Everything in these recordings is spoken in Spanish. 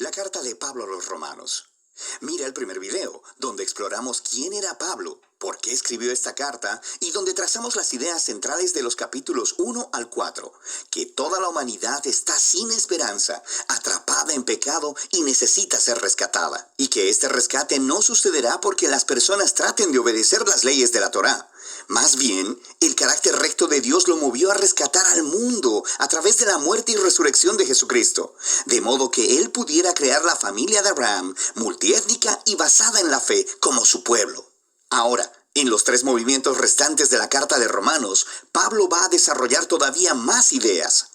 La carta de Pablo a los Romanos. Mira el primer video, donde exploramos quién era Pablo, por qué escribió esta carta y donde trazamos las ideas centrales de los capítulos 1 al 4, que toda la humanidad está sin esperanza, atrapada en pecado y necesita ser rescatada, y que este rescate no sucederá porque las personas traten de obedecer las leyes de la Torá. Más bien, el carácter recto de Dios lo movió a rescatar al mundo a través de la muerte y resurrección de Jesucristo, de modo que Él pudiera crear la familia de Abraham, multiétnica y basada en la fe, como su pueblo. Ahora, en los 3 movimientos restantes de la carta de Romanos, Pablo va a desarrollar todavía más ideas.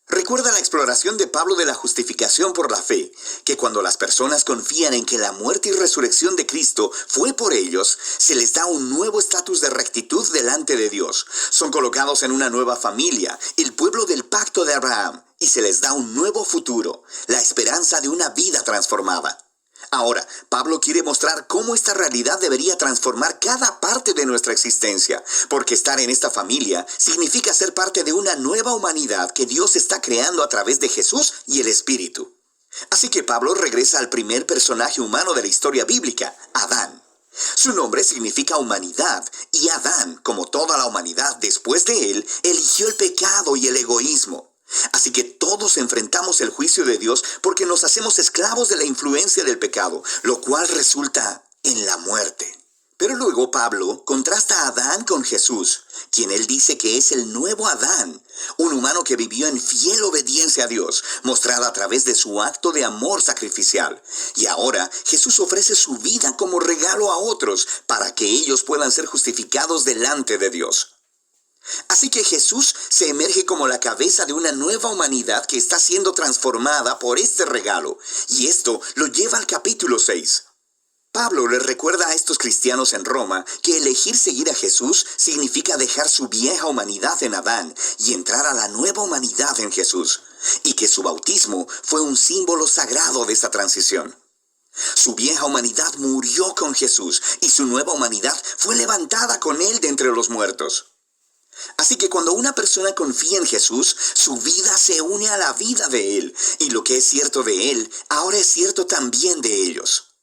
Recuerda la exploración de Pablo de la justificación por la fe, que cuando las personas confían en que la muerte y resurrección de Cristo fue por ellos, se les da un nuevo estatus de rectitud delante de Dios. Son colocados en una nueva familia, el pueblo del pacto de Abraham, y se les da un nuevo futuro, la esperanza de una vida transformada. Ahora, Pablo quiere mostrar cómo esta realidad debería transformar cada parte de nuestra existencia, porque estar en esta familia significa ser parte de una nueva humanidad que Dios está creando a través de Jesús y el Espíritu. Así que Pablo regresa al primer personaje humano de la historia bíblica, Adán. Su nombre significa humanidad, y Adán, como toda la humanidad después de él, eligió el pecado y el egoísmo. Así que todos enfrentamos el juicio de Dios porque nos hacemos esclavos de la influencia del pecado, lo cual resulta en la muerte. Pero luego Pablo contrasta a Adán con Jesús, quien él dice que es el nuevo Adán, un humano que vivió en fiel obediencia a Dios, mostrada a través de su acto de amor sacrificial. Y ahora Jesús ofrece su vida como regalo a otros para que ellos puedan ser justificados delante de Dios. Así que Jesús se emerge como la cabeza de una nueva humanidad que está siendo transformada por este regalo, y esto lo lleva al capítulo 6. Pablo les recuerda a estos cristianos en Roma que elegir seguir a Jesús significa dejar su vieja humanidad en Adán y entrar a la nueva humanidad en Jesús, y que su bautismo fue un símbolo sagrado de esta transición. Su vieja humanidad murió con Jesús y su nueva humanidad fue levantada con él de entre los muertos. Así que cuando una persona confía en Jesús, su vida se une a la vida de Él, y lo que es cierto de Él, ahora es cierto también de ellos.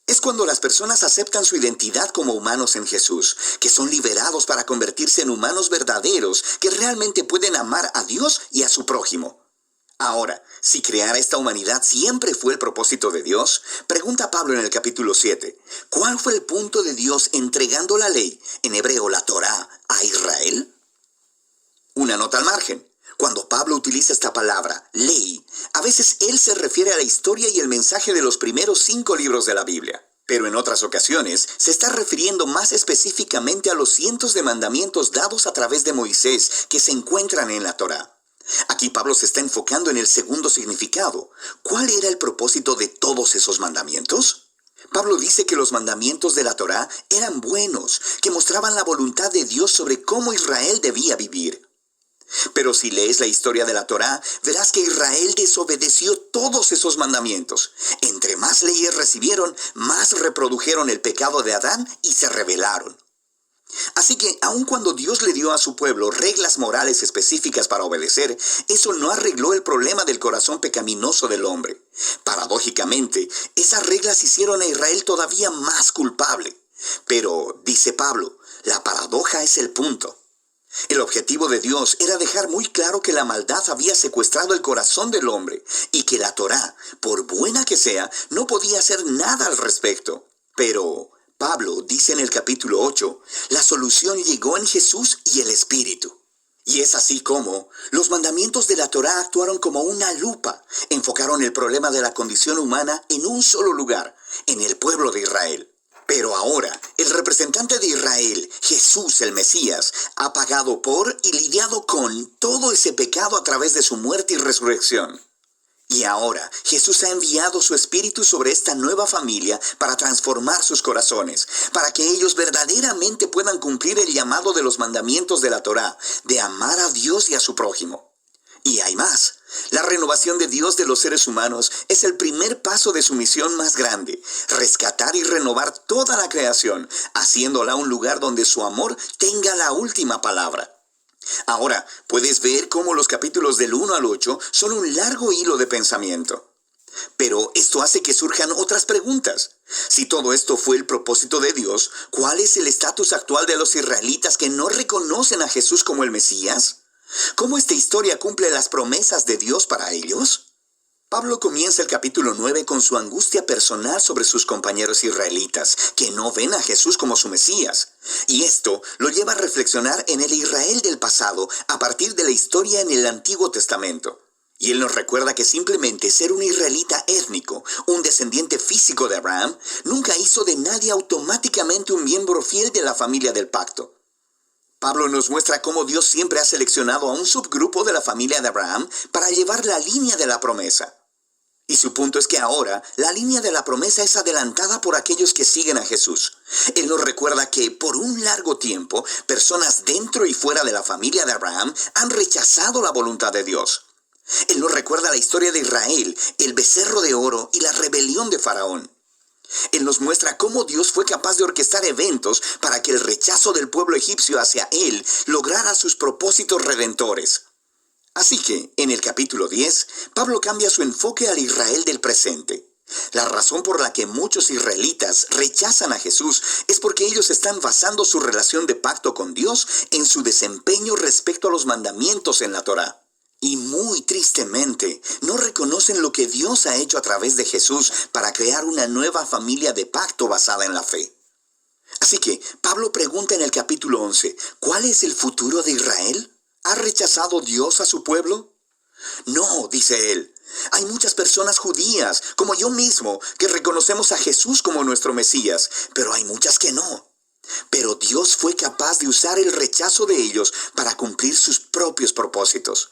Es cuando las personas aceptan su identidad como humanos en Jesús, que son liberados para convertirse en humanos verdaderos, que realmente pueden amar a Dios y a su prójimo. Ahora, si crear esta humanidad siempre fue el propósito de Dios, pregunta Pablo en el capítulo 7, ¿cuál fue el punto de Dios entregando la ley, en hebreo la Torá, a Israel? Una nota al margen. Cuando Pablo utiliza esta palabra, ley, a veces él se refiere a la historia y el mensaje de los primeros 5 libros de la Biblia. Pero en otras ocasiones se está refiriendo más específicamente a los cientos de mandamientos dados a través de Moisés que se encuentran en la Torá. Aquí Pablo se está enfocando en el segundo significado. ¿Cuál era el propósito de todos esos mandamientos? Pablo dice que los mandamientos de la Torá eran buenos, que mostraban la voluntad de Dios sobre cómo Israel debía vivir. Pero si lees la historia de la Torá, verás que Israel desobedeció todos esos mandamientos. Entre más leyes recibieron, más reprodujeron el pecado de Adán y se rebelaron. Así que, aun cuando Dios le dio a su pueblo reglas morales específicas para obedecer, eso no arregló el problema del corazón pecaminoso del hombre. Paradójicamente, esas reglas hicieron a Israel todavía más culpable. Pero, dice Pablo, la paradoja es el punto. El objetivo de Dios era dejar muy claro que la maldad había secuestrado el corazón del hombre y que la Torá, por buena que sea, no podía hacer nada al respecto. Pero Pablo dice en el capítulo 8, la solución llegó en Jesús y el Espíritu. Y es así como los mandamientos de la Torá actuaron como una lupa, enfocaron el problema de la condición humana en un solo lugar, en el pueblo de Israel. Pero ahora, el representante de Israel, Jesús el Mesías, ha pagado por y lidiado con todo ese pecado a través de su muerte y resurrección. Y ahora, Jesús ha enviado su Espíritu sobre esta nueva familia para transformar sus corazones, para que ellos verdaderamente puedan cumplir el llamado de los mandamientos de la Torá, de amar a Dios y a su prójimo. Y hay más. La renovación de Dios de los seres humanos es el primer paso de su misión más grande, rescatar y renovar toda la creación, haciéndola un lugar donde su amor tenga la última palabra. Ahora, puedes ver cómo los capítulos del 1 al 8 son un largo hilo de pensamiento. Pero esto hace que surjan otras preguntas. Si todo esto fue el propósito de Dios, ¿cuál es el estatus actual de los israelitas que no reconocen a Jesús como el Mesías? ¿Cómo esta historia cumple las promesas de Dios para ellos? Pablo comienza el capítulo 9 con su angustia personal sobre sus compañeros israelitas, que no ven a Jesús como su Mesías. Y esto lo lleva a reflexionar en el Israel del pasado a partir de la historia en el Antiguo Testamento. Y él nos recuerda que simplemente ser un israelita étnico, un descendiente físico de Abraham, nunca hizo de nadie automáticamente un miembro fiel de la familia del pacto. Pablo nos muestra cómo Dios siempre ha seleccionado a un subgrupo de la familia de Abraham para llevar la línea de la promesa. Y su punto es que ahora la línea de la promesa es adelantada por aquellos que siguen a Jesús. Él nos recuerda que por un largo tiempo, personas dentro y fuera de la familia de Abraham han rechazado la voluntad de Dios. Él nos recuerda la historia de Israel, el becerro de oro y la rebelión de Faraón. Él nos muestra cómo Dios fue capaz de orquestar eventos para que el rechazo del pueblo egipcio hacia él lograra sus propósitos redentores. Así que, en el capítulo 10, Pablo cambia su enfoque al Israel del presente. La razón por la que muchos israelitas rechazan a Jesús es porque ellos están basando su relación de pacto con Dios en su desempeño respecto a los mandamientos en la Torá. Y muy tristemente, no reconocen lo que Dios ha hecho a través de Jesús para crear una nueva familia de pacto basada en la fe. Así que, Pablo pregunta en el capítulo 11, ¿cuál es el futuro de Israel? ¿Ha rechazado Dios a su pueblo? No, dice él. Hay muchas personas judías, como yo mismo, que reconocemos a Jesús como nuestro Mesías, pero hay muchas que no. Pero Dios fue capaz de usar el rechazo de ellos para cumplir sus propios propósitos.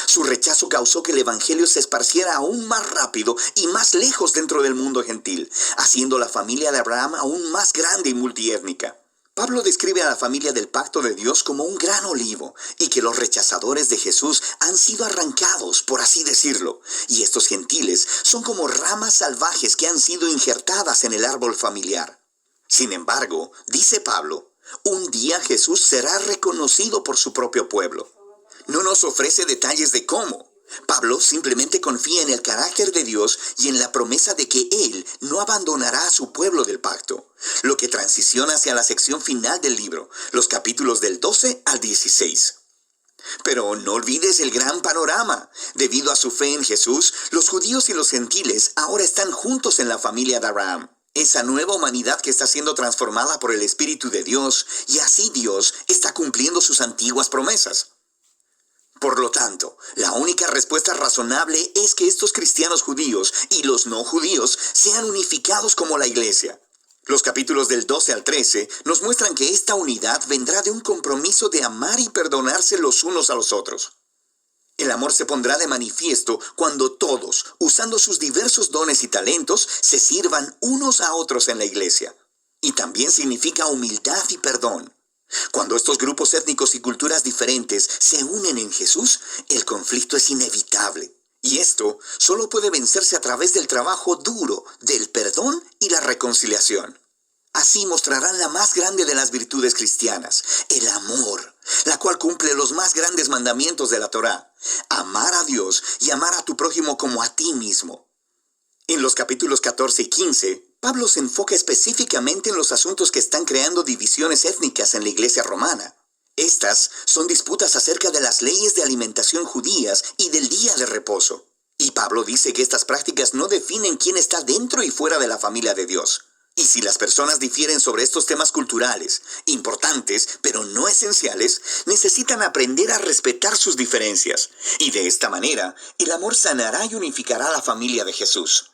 Su rechazo causó que el evangelio se esparciera aún más rápido y más lejos dentro del mundo gentil, haciendo la familia de Abraham aún más grande y multiétnica. Pablo describe a la familia del pacto de Dios como un gran olivo y que los rechazadores de Jesús han sido arrancados, por así decirlo, y estos gentiles son como ramas salvajes que han sido injertadas en el árbol familiar. Sin embargo, dice Pablo, un día Jesús será reconocido por su propio pueblo. No nos ofrece detalles de cómo. Pablo simplemente confía en el carácter de Dios y en la promesa de que Él no abandonará a su pueblo del pacto, lo que transiciona hacia la sección final del libro, los capítulos del 12 al 16. Pero no olvides el gran panorama. Debido a su fe en Jesús, los judíos y los gentiles ahora están juntos en la familia de Abraham. Esa nueva humanidad que está siendo transformada por el Espíritu de Dios, y así Dios está cumpliendo sus antiguas promesas. Por lo tanto, la única respuesta razonable es que estos cristianos judíos y los no judíos sean unificados como la iglesia. Los capítulos del 12 al 13 nos muestran que esta unidad vendrá de un compromiso de amar y perdonarse los unos a los otros. El amor se pondrá de manifiesto cuando todos, usando sus diversos dones y talentos, se sirvan unos a otros en la iglesia. Y también significa humildad y perdón. Cuando estos grupos étnicos y culturas diferentes se unen en Jesús, el conflicto es inevitable. Y esto solo puede vencerse a través del trabajo duro, del perdón y la reconciliación. Así mostrarán la más grande de las virtudes cristianas, el amor, la cual cumple los más grandes mandamientos de la Torá: amar a Dios y amar a tu prójimo como a ti mismo. En los capítulos 14 y 15, Pablo se enfoca específicamente en los asuntos que están creando divisiones étnicas en la iglesia romana. Estas son disputas acerca de las leyes de alimentación judías y del día de reposo. Y Pablo dice que estas prácticas no definen quién está dentro y fuera de la familia de Dios. Y si las personas difieren sobre estos temas culturales, importantes pero no esenciales, necesitan aprender a respetar sus diferencias. Y de esta manera, el amor sanará y unificará a la familia de Jesús.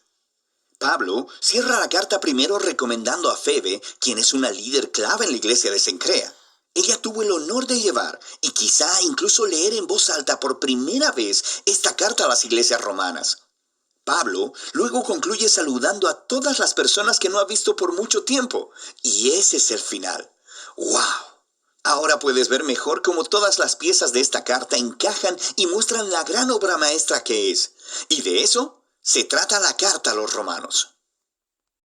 Pablo cierra la carta primero recomendando a Febe, quien es una líder clave en la iglesia de Cencrea. Ella tuvo el honor de llevar y quizá incluso leer en voz alta por primera vez esta carta a las iglesias romanas. Pablo luego concluye saludando a todas las personas que no ha visto por mucho tiempo, y ese es el final. ¡Wow! Ahora puedes ver mejor cómo todas las piezas de esta carta encajan y muestran la gran obra maestra que es. Y de eso se trata la carta a los romanos.